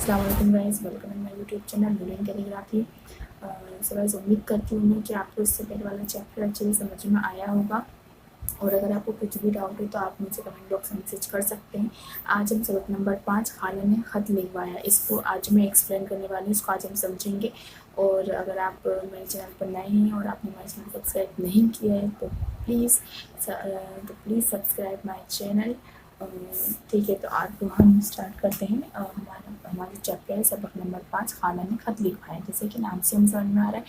अस्सलाम वालेकुम guys, welcome in my YouTube channel drawing calligraphy. So guys, उम्मीद करती हूँ मैं कि आपको इससे पहले वाला चैप्टर अच्छे से समझ में आया होगा। और अगर आपको कुछ भी डाउट है तो आप मुझे कमेंट बॉक्स में मैसेज कर सकते हैं। आज हम सबक नंबर 5 खाला ने ख़त लिखवाया, इसको आज मैं एक्सप्लेन करने वाली हूँ। इसको आज हम समझेंगे। और अगर आप मेरे चैनल पर नए हैं और आपने मेरा चैनल सब्सक्राइब नहीं किया है तो प्लीज़ सब्सक्राइब माय चैनल। ठीक है, तो आज तो हम स्टार्ट करते हैं। हमारा चैप्टर है सबक नंबर 5 खाला ने ख़त लिखवाया। जैसे कि नाम से हम समझ में आ रहा है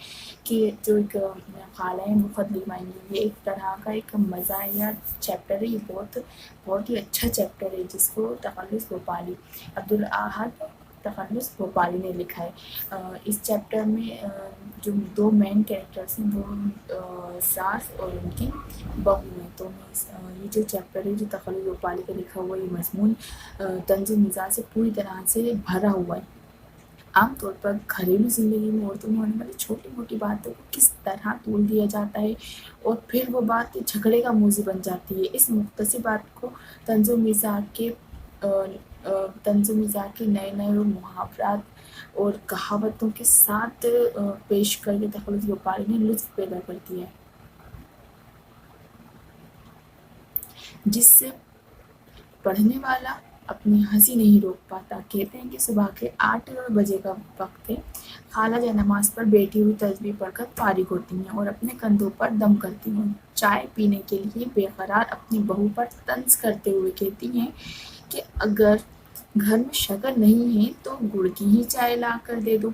कि जो एक खाला है वो ख़त लिखवाएंगी। ये एक तरह का एक मज़ा या चैप्टर है। ये बहुत ही अच्छा चैप्टर है जिसको तखल्लुस भोपाली अब्दुल अहद तखल्लुस भोपाली ने लिखा है। इस चैप्टर में जो दो मेन कैरेक्टर्स हैं वो सास और उनकी बहू है। तो ये जो चैप्टर है जो तखल्लुस भोपाली का लिखा हुआ ये मजमून तंज़ मिज़ाज से पूरी तरह से भरा हुआ है। आमतौर पर घरेलू ज़िंदगी में औरतों में होने वाली छोटी मोटी बातों को किस तरह तोल दिया जाता है और फिर वो बात झगड़े का मौजू बन जाती है। इस मुख्तसर बात को तंज़ो मिज़ाज के नए नए मुहावरात और कहावतों के साथ पेश करके तखल्लुस भोपाली ने लुत्फ़ पैदा कर दिया है, जिससे पढ़ने वाला अपनी हंसी नहीं रोक पाता। कहते हैं कि सुबह के 8 बजे का वक्त है। खाला नमाज पर बैठी हुई तस्बीह पढ़कर फारिग होती हैं और अपने कंधों पर दम करती हैं। चाय पीने के लिए बेकरार अपनी बहू पर तंज करते हुए कहती हैं कि अगर घर में शक्कर नहीं है तो गुड़ की ही चाय ला कर दे दो।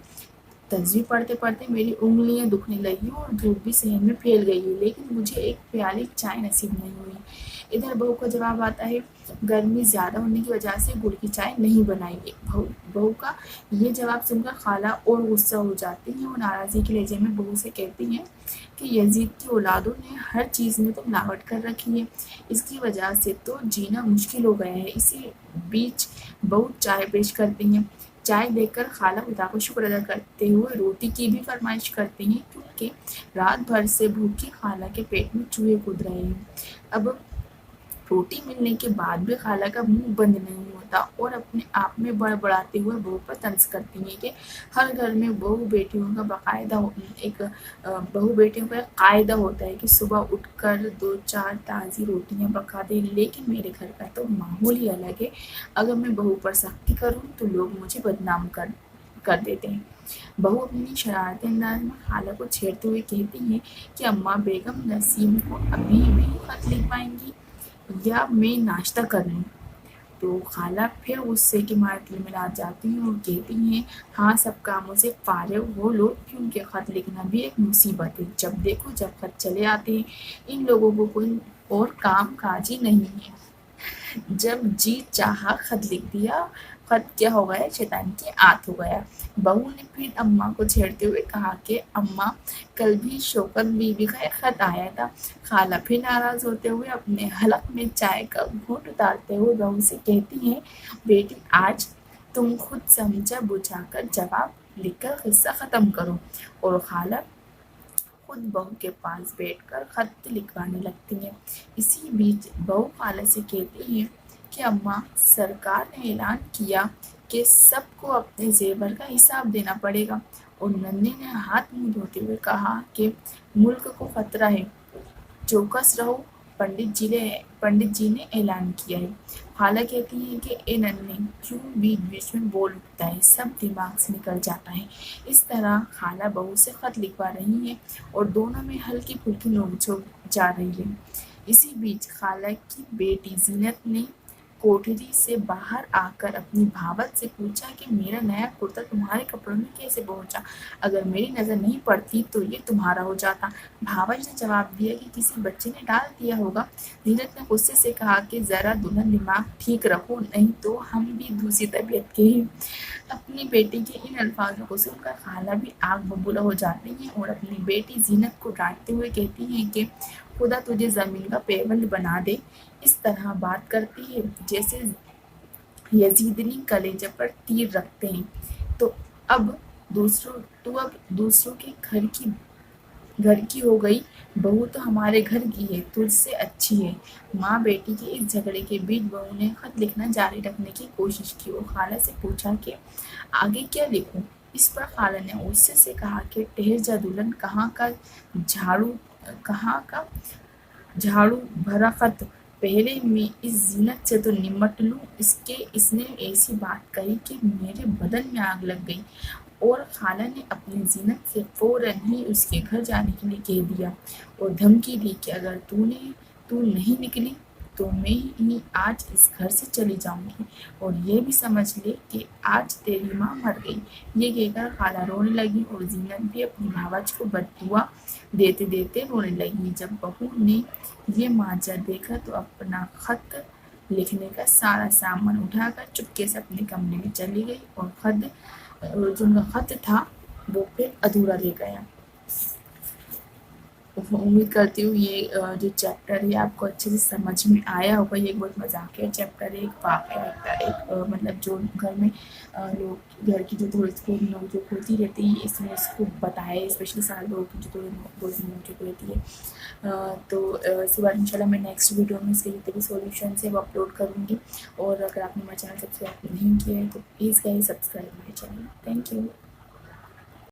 तस्बीह पढ़ते पढ़ते मेरी उंगलियां दुखने लगी और धूप भी सहन में फैल गई है, लेकिन मुझे एक प्याली चाय नसीब नहीं हुई। इधर बहू का जवाब आता है, गर्मी ज़्यादा होने की वजह से गुड़ की चाय नहीं बनाई। बहू का ये जवाब सुनकर खाला और गुस्सा हो जाती हैं और नाराज़गी के लहजे में बहू से कहती हैं कि यजीद की औलादों ने हर चीज़ में तो मिलावट कर रखी है, इसकी वजह से तो जीना मुश्किल हो गया है। इसी बीच बहू चाय पेश करती हैं। चाय देकर खाला खुदा का शुक्र अदा करते हुए रोटी की भी फरमाइश करती हैं, क्योंकि रात भर से भूखी खाला के पेट में चूहे कूद रहे हैं। अब रोटी मिलने के बाद भी खाला का मुंह बंद नहीं होता और अपने आप में बड़बड़ाते हुए बहू पर तंज करती हैं कि हर घर में बहू बेटियों का कायदा होता है कि सुबह उठकर 2-4 ताज़ी रोटियां पका दें, लेकिन मेरे घर का तो माहौल ही अलग है। अगर मैं बहू पर सख्ती करूं तो लोग मुझे बदनाम कर कर देते हैं। बहू अपनी शरारती अंदाज में खाला को छेड़ते हुए कहती हैं कि अम्मा बेगम नसीम को अभी भी खत लिख पाएंगी या मैं नाश्ता कर लूँ। तो खाला फिर गुस्से के मारे तिलमिला जाती हैं और कहती हैं, हाँ, सब कामों से फारिग हो लो, क्योंकि खत लिखना भी एक मुसीबत है। जब देखो जब खत चले आते हैं। इन लोगों को कोई और काम काज ही नहीं है। जब जी चाहा खत लिख दिया। खत क्या हो गया, शैतान की आंत हो गया। बहू ने फिर अम्मा को छेड़ते हुए कहा कि अम्मा, कल भी शौकत बीबी का एक खत आया था। खाला फिर नाराज होते हुए अपने हलक में चाय का घूंट उतारते हुए बहू से कहती हैं, बेटी, आज तुम खुद समझा बुझाकर जवाब लिखकर किस्सा खत्म करो। और खाला खुद बहू के पास बैठकर खत लिखवाने लगती हैं। इसी बीच बहू खाला से कहती है कि अम्मा, सरकार ने ऐलान किया कि सबको अपने जेवर का हिसाब देना पड़ेगा। और नन्हे ने हाथ मुंह धोते हुए कहा कि मुल्क को खतरा है, चौकस रहो, पंडित जी ने ऐलान किया है। खाला कहती है कि ए नन्हे, क्यों बीच बीच में बोल उठता है, सब दिमाग से निकल जाता है। इस तरह खाला बहू से खत लिखवा रही है और दोनों में हल्की फुल्की नोकझोंक जा रही है। इसी बीच खाला की बेटी जीनत ने कोठरी से बाहर आकर अपनी भावत से पूछा कि मेरा नया कुर्ता तुम्हारे कपड़ों में कैसे पहुंचा? अगर मेरी नज़र नहीं पड़ती तो ये तुम्हारा हो जाता। भावज ने जवाब दिया कि किसी बच्चे ने डाल दिया होगा। जीनत ने गुस्से से कहा कि ज़रा दुल्हन दिमाग ठीक रखो, नहीं तो हम भी दूसरी तबीयत के हैं। अपनी बेटी के इन अल्फाजों को सुनकर खाला भी आग बबूला हो जाती हैं और अपनी बेटी जीनत को डांटते हुए कहती हैं कि खुदा तुझे ज़मीन का पैबंद बना दे। इस तरह बात करती है जैसे यजीदनी कलेजे पर तीर रखते हैं। तो अब दूसरों के घर की گھر کی ہو گئی، بہو تو ہمارے گھر کی ہے، تجھ سے اچھی ہے۔ ماں بیٹی کے اس جھگڑے کے بیچ بہو نے خط لکھنا جاری رکھنے کی کوشش کی اور خالہ سے پوچھا کہ آگے کیا لکھوں؟ اس پر خالہ نے غصے سے کہا کہ ٹھہر جا دلہن، کہاں کا جھاڑو بھرا خط، پہلے میں اس زینت سے تو نمٹ لوں۔ اس نے ایسی بات کہی کہ میرے بدن میں آگ لگ گئی اور خالہ نے اپنی زینت سے فوراً ہی اس کے گھر جانے کے لیے کہہ دیا اور دھمکی دی کہ اگر تو نہیں نکلی تو میں ہی آج اس گھر سے چلی جاؤں گی، اور یہ بھی سمجھ لے کہ آج تیری ماں مر گئی۔ یہ کہہ کر خالہ رونے لگی اور زینت بھی اپنی بھاوج کو بددعا دیتے دیتے رونے لگی۔ جب بہو نے یہ ماجرا دیکھا تو اپنا خط لکھنے کا سارا سامان اٹھا کر چپکے سے اپنے کمرے میں چلی گئی اور جو ان کا خط تھا وہ پھر ادھورا رہ گیا۔ امید کرتی ہوں یہ جو چیپٹر ہے آپ کو اچھے سے سمجھ میں آیا ہوگا۔ یہ ایک بہت مذاقیہ چیپٹر ہے، ایک واقعہ ایک مطلب جو گھر میں لوگ گھر کی جو تھوڑی سی نوک جھوک ہوتی رہتی ہے، اس میں اس کو بتایا ہے، اسپیشلی سارے لوگوں کی جو تھوڑی سی نوک جھوک رہتی ہے۔ تو اس کے بعد انشاءاللہ میں نیکسٹ ویڈیو میں اس کے جتنے بھی سولوشنس ہے وہ اپلوڈ کروں گی، اور اگر آپ نے میرا چینل سبسکرائب نہیں کیا ہے تو please guys subscribe my channel. Thank you.